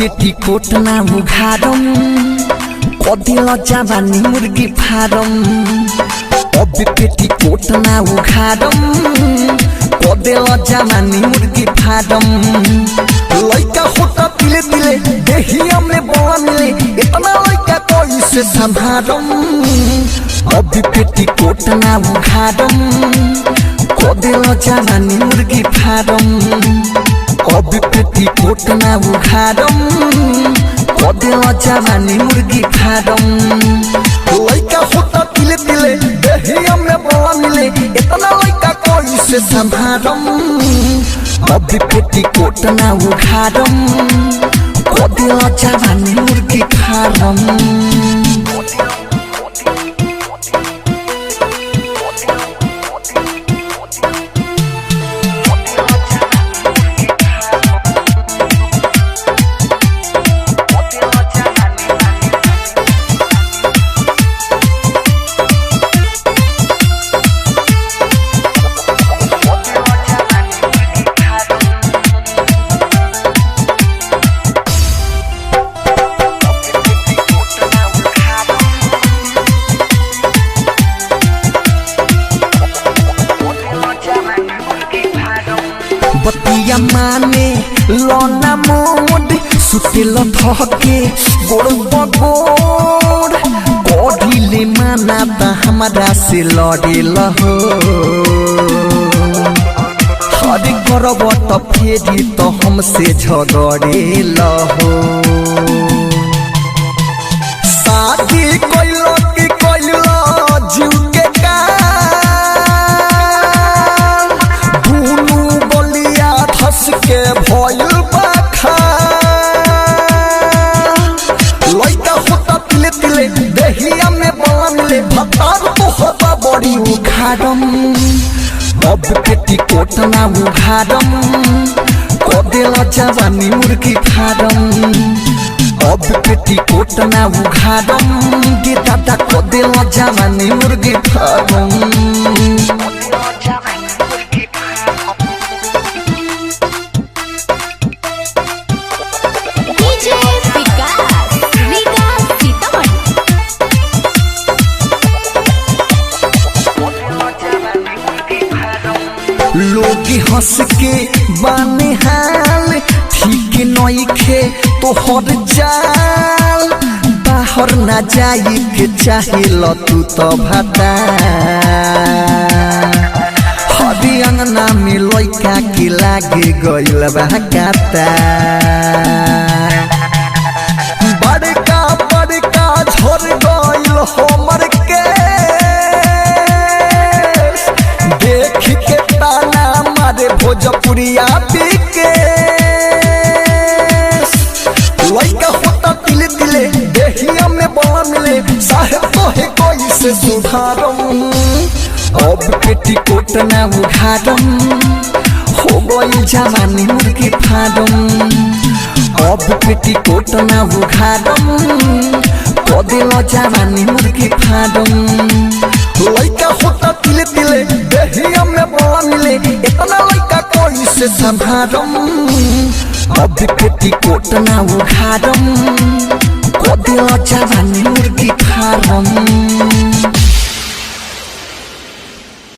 Petticoat ना उघारम कदिल जवानी मुर्गी फारम अब पेटीकोट ना उघारम कदिल जवानी मुर्गी फारम लइका होता तिले तिले देहिया में बड़ा मिले इतना लइका कैसे संभारम अब पेटीकोट ना उघारम कदिल जवानी मुर्गी फारम अब पेटीकोट ना उघारम कदिल जवानी मुर्गी फारम लइका होता तिले तिले देहिया में बड़ा मिले इतना लइका कैसे संभारम अब पेटीकोट ना उघारम कदिल जवानी मुर्गी फारम बतिया माने लोना मोड सुतेल थके गोड़ बगोड़ कढ़िले माना ता हमारा से लड़ेल हो हर करब तो फेरी तो हमसे झगड़ेल हो शादी कइलो कि कइलो जीव के के भइल बाखा लइका होता तिले तिले देहिया में बड़ा मिले भतार तो होता बड़ी उखाड़म अब पेटीकोट ना उघारम कदिल जवानी मुर्गी फारम अब पेटीकोट ना उघारम गे दादा कदिल जवानी मुर्गी फारम लोग हंस के बाने हाल ठीक नइखे तोहर जाल बाहर ना जाई के चाहेल तू तो भाता हरी अंगना में लइका के लागे गइल बा काता बड़का बड़का झड़ गइल हमर के देख के ताना मारे भोजपुरिया बिके लइका होता तिले तिले देहिया में बड़ा मिले साहेब तो है कोई से सुधारम अब पेटीकोट ना उघारम हो गई जवानी मुर्गी फारम अब पेटीकोट ना उघारम कदिल जवानी मुर्गी फारम लइका होता तिले तिले देहिया में बड़ा मिले इतना लइका कैसे संभारम अब पेटीकोट ना उघारम कदिल जवानी मुर्गी फारम।